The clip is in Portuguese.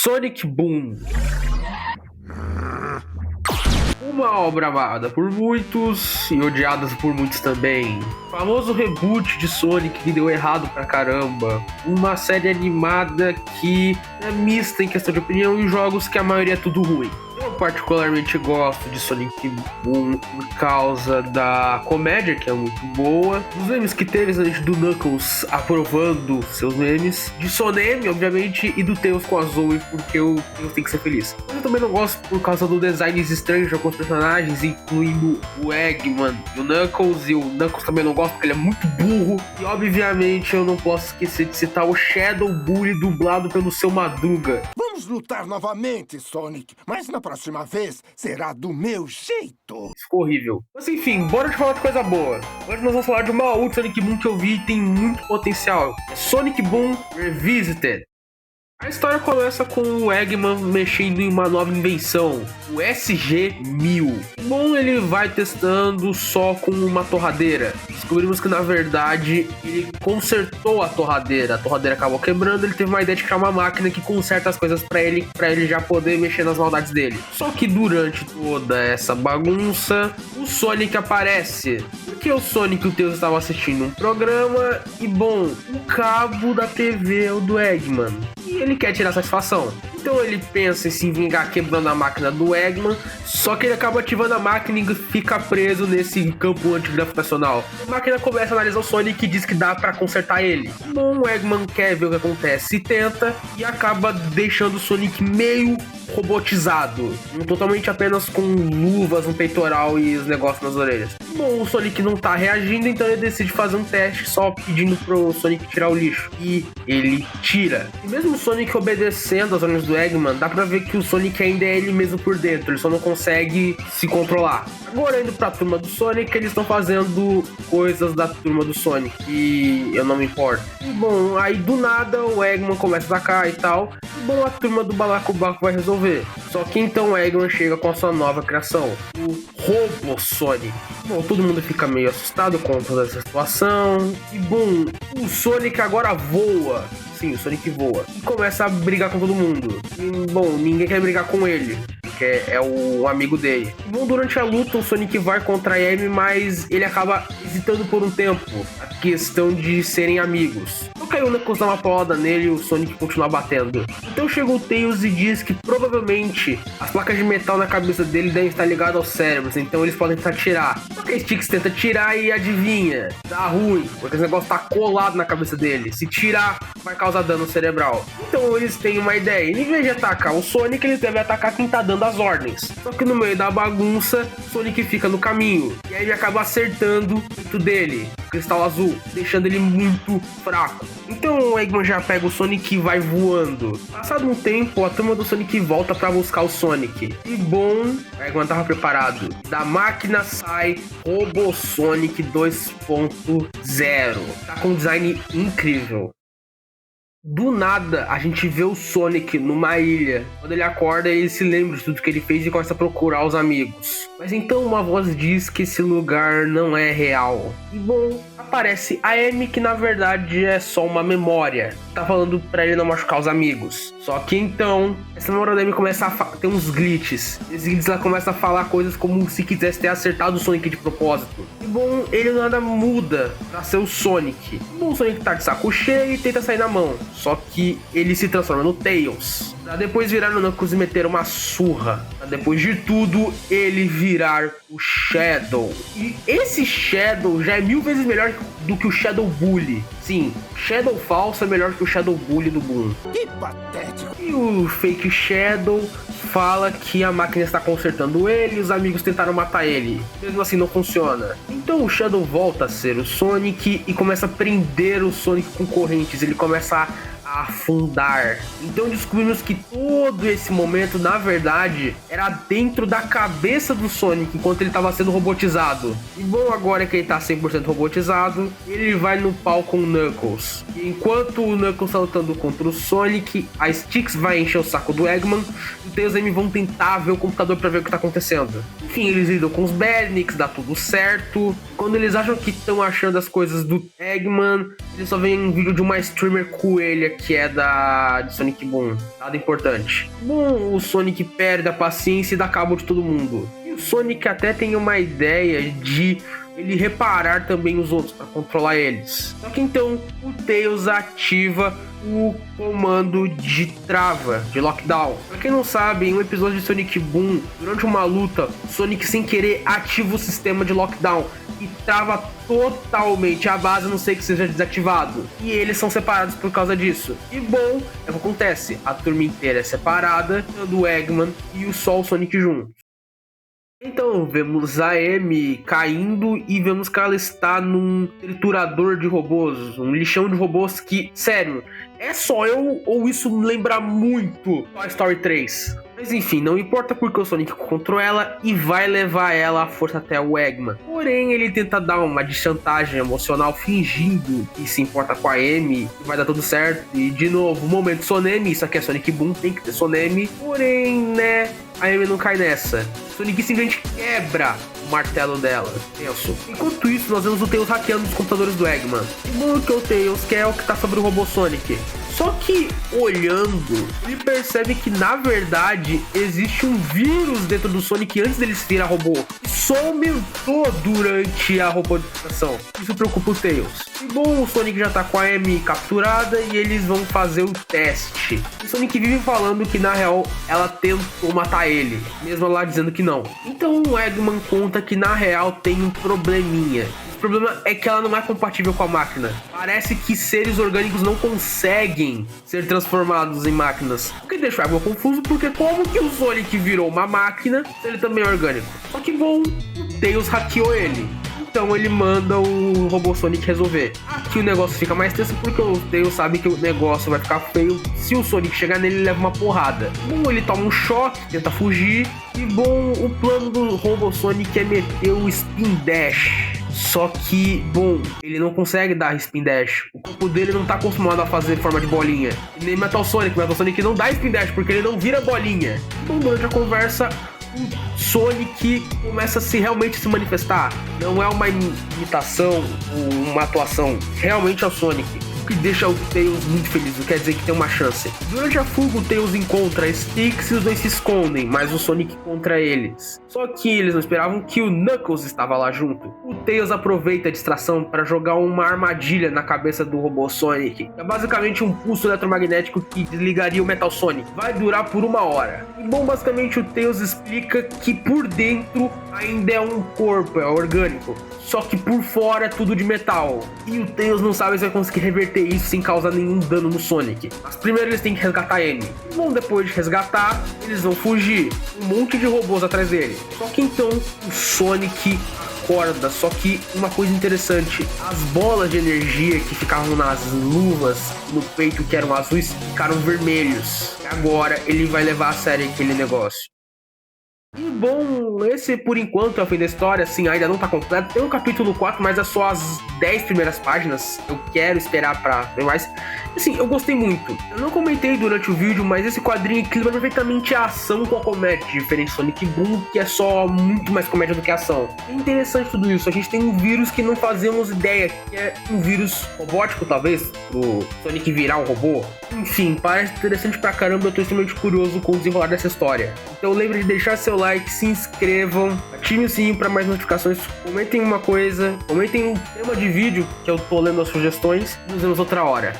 Sonic Boom. Uma obra amada por muitos e odiada por muitos também. Famoso reboot de Sonic que deu errado pra caramba. Uma série animada que é mista em questão de opinião e jogos que a maioria é tudo ruim. Eu particularmente gosto de Sonic Boom por causa da comédia, que é muito boa, dos memes que teve, do Knuckles aprovando seus memes, de Sonemi, obviamente, e do Tails com a Zoe, porque o Tails tem que ser feliz. Mas eu também não gosto por causa do designs estranhos de alguns personagens, incluindo o Eggman e o Knuckles, e o Knuckles também não gosto porque ele é muito burro, e obviamente eu não posso esquecer de citar o Shadow Bully dublado pelo Seu Madruga. Vamos lutar novamente, Sonic, mas na próxima vez será do meu jeito. Ficou horrível. Mas enfim, bora te falar de coisa boa. Hoje nós vamos falar de uma outra Sonic Boom que eu vi e tem muito potencial. Sonic Boom Revisited. A história começa com o Eggman mexendo em uma nova invenção, o SG-1000. Bom, ele vai testando só com uma torradeira. Descobrimos que na verdade ele consertou a torradeira acabou quebrando, ele teve uma ideia de criar uma máquina que conserta as coisas pra ele já poder mexer nas maldades dele. Só que durante toda essa bagunça, o Sonic aparece. Porque o Sonic e o Tails estavam assistindo um programa e, bom, o cabo da TV é o do Eggman. E ele quer tirar satisfação. Então ele pensa em se vingar quebrando a máquina do Eggman, só que ele acaba ativando a máquina e fica preso nesse campo antigravitacional. A máquina começa a analisar o Sonic e diz que dá pra consertar ele. Bom, o Eggman quer ver o que acontece e tenta, e acaba deixando o Sonic meio robotizado, totalmente apenas com luvas, um peitoral e os negócios nas orelhas. Bom, o Sonic não tá reagindo, então ele decide fazer um teste só pedindo pro Sonic tirar o lixo. E ele tira. E mesmo o Sonic obedecendo as ordens do Eggman, dá pra ver que o Sonic ainda é ele mesmo por dentro, ele só não consegue se controlar. Agora, indo pra turma do Sonic, eles estão fazendo coisas da turma do Sonic, e eu não me importo. E bom, aí do nada o Eggman começa a atacar e tal, e bom, a turma do Balacobaco vai resolver. Só que então o Eggman chega com a sua nova criação, o Robo Sonic. Bom, todo mundo fica meio assustado com toda essa situação, e bom, o Sonic agora voa. Sim, o Sonic voa. E começa a brigar com todo mundo. E, bom, ninguém quer brigar com ele, porque é o amigo dele. E, bom, durante a luta, o Sonic vai contra a Amy, mas ele acaba hesitando por um tempo. A questão de serem amigos. Só que aí o Knuckles dá uma paulada nele e o Sonic continua batendo. Então chega o Tails e diz que provavelmente as placas de metal na cabeça dele devem estar ligadas aos cérebros, então eles podem tentar tirar. Só que a Sticks tenta tirar e adivinha, dá ruim, porque esse negócio tá colado na cabeça dele. Se tirar, vai causar dano cerebral. Então eles têm uma ideia, em vez de atacar o Sonic, eles devem atacar quem tá dando as ordens. Só que no meio da bagunça, o Sonic fica no caminho, e aí ele acaba acertando o peito dele, o cristal azul, deixando ele muito fraco. Então o Eggman já pega o Sonic e vai voando. Passado um tempo, a turma do Sonic volta pra buscar o Sonic. E bom, o Eggman tava preparado. Da máquina sai Robo Sonic 2.0. Tá com um design incrível. Do nada, a gente vê o Sonic numa ilha. Quando ele acorda, ele se lembra de tudo que ele fez e começa a procurar os amigos. Mas então uma voz diz que esse lugar não é real. E bom, aparece a Amy, que na verdade é só uma memória. Tá falando pra ele não machucar os amigos. Só que então, essa memória da Amy começa a ter uns glitches. Esses glitches ela começa a falar coisas como se quisesse ter acertado o Sonic de propósito. E bom, ele nada muda pra ser o Sonic. Bom, o Sonic tá de saco cheio e tenta sair na mão. Só que ele se transforma no Tails. Pra depois virar no Knuckles e meter uma surra. Pra depois de tudo, ele virar o Shadow. E esse Shadow já é 1000 vezes melhor do que o Shadow Bully. Sim, Shadow falso é melhor que o Shadow Bully do Boom. Que patético. E o Fake Shadow fala que a máquina está consertando ele e os amigos tentaram matar ele. Mesmo assim não funciona. Então o Shadow volta a ser o Sonic e começa a prender o Sonic com correntes. Ele começa a afundar. Então descobrimos que todo esse momento, na verdade, era dentro da cabeça do Sonic enquanto ele estava sendo robotizado. E bom, agora que ele está 100% robotizado, ele vai no pau com o Knuckles. E enquanto o Knuckles está lutando contra o Sonic, a Sticks vai encher o saco do Eggman e o Tails e Amy vão tentar ver o computador para ver o que está acontecendo. Enfim, eles lidam com os Badniks, dá tudo certo. Quando eles acham que estão achando as coisas do Eggman, eles só veem um vídeo de uma streamer coelha que é de Sonic Boom. Nada importante. Bom, o Sonic perde a paciência e dá cabo de todo mundo. E o Sonic até tem uma ideia de ele reparar também os outros para controlar eles. Só que então o Tails ativa o comando de trava, de lockdown. Pra quem não sabe, em um episódio de Sonic Boom, durante uma luta, Sonic sem querer ativa o sistema de lockdown e trava totalmente a base, a não sei que seja desativado. E eles são separados por causa disso. E bom, é o que acontece. A turma inteira é separada, do Eggman e o Sonic juntos. Então, vemos a Amy caindo e vemos que ela está num triturador de robôs, um lixão de robôs que, sério, é só eu ou isso me lembra muito Toy Story 3? Mas enfim, não importa porque o Sonic encontrou ela e vai levar ela à força até o Eggman. Porém, ele tenta dar uma de chantagem emocional fingindo que se importa com a Amy e vai dar tudo certo. E de novo, momento Sonemi, isso aqui é Sonic Boom, tem que ter Sonemi. Porém, né, a Amy não cai nessa. Sonic simplesmente quebra o martelo dela. Tenso. Enquanto isso, nós vemos o Tails hackeando os computadores do Eggman. E bom que o Tails quer o que tá sobre o robô Sonic. Só que, olhando, ele percebe que, na verdade, existe um vírus dentro do Sonic antes dele se virar robô. E só aumentou durante a robotização. Isso preocupa o Tails. E bom, o Sonic já tá com a Amy capturada e eles vão fazer o teste. O Sonic vive falando que, na real, ela tentou matar ele, mesmo ela dizendo que não. Então o Eggman conta que, na real, tem um probleminha. O problema é que ela não é compatível com a máquina. Parece que seres orgânicos não conseguem ser transformados em máquinas. O que deixa o Eggman confuso, porque como que o Sonic virou uma máquina se ele também é orgânico? Só que bom, o Tails hackeou ele. Então ele manda o robô Sonic resolver. Aqui o negócio fica mais tenso porque o Tails sabe que o negócio vai ficar feio. Se o Sonic chegar nele, ele leva uma porrada. Bom, ele toma um choque, tenta fugir. E bom, o plano do robô Sonic é meter o Spin Dash. Só que, bom, ele não consegue dar Spin Dash. O corpo dele não tá acostumado a fazer forma de bolinha. E nem Metal Sonic não dá Spin Dash porque ele não vira bolinha. Então durante a conversa, o Sonic começa a realmente se manifestar. Não é uma imitação ou uma atuação. Realmente é o Sonic. Que deixa o Tails muito feliz, quer dizer que tem uma chance. Durante a fuga, o Tails encontra a Sticks e os dois se escondem, mas o Sonic contra eles. Só que eles não esperavam que o Knuckles estava lá junto. O Tails aproveita a distração para jogar uma armadilha na cabeça do robô Sonic. É basicamente um pulso eletromagnético que desligaria o Metal Sonic. Vai durar por 1 hora. E bom, basicamente o Tails explica que por dentro ainda é um corpo, é orgânico. Só que por fora é tudo de metal. E o Tails não sabe se vai conseguir reverter isso sem causar nenhum dano no Sonic. Mas primeiro eles têm que resgatar a Amy. Bom, depois de resgatar, eles vão fugir. Um monte de robôs atrás dele. Só que então o Sonic acorda. Só que uma coisa interessante, as bolas de energia que ficavam nas luvas no peito, que eram azuis, ficaram vermelhos. E agora ele vai levar a sério aquele negócio. E bom, esse por enquanto é o fim da história, assim, ainda não tá completo. Tem o capítulo 4, mas é só as 10 primeiras páginas. Eu quero esperar pra ver mais. Assim, eu gostei muito. Eu não comentei durante o vídeo, mas esse quadrinho equilibra perfeitamente a ação com a comédia, diferente de Sonic Boom, que é só muito mais comédia do que ação. É interessante tudo isso. A gente tem um vírus que não fazemos ideia, que é um vírus robótico, talvez, pro Sonic virar um robô. Enfim, parece interessante pra caramba. Eu tô extremamente curioso com o desenrolar dessa história. Então lembre de deixar seu like, se inscrevam, ativem o sininho para mais notificações, comentem uma coisa, comentem um tema de vídeo que eu tô lendo as sugestões e nos vemos outra hora.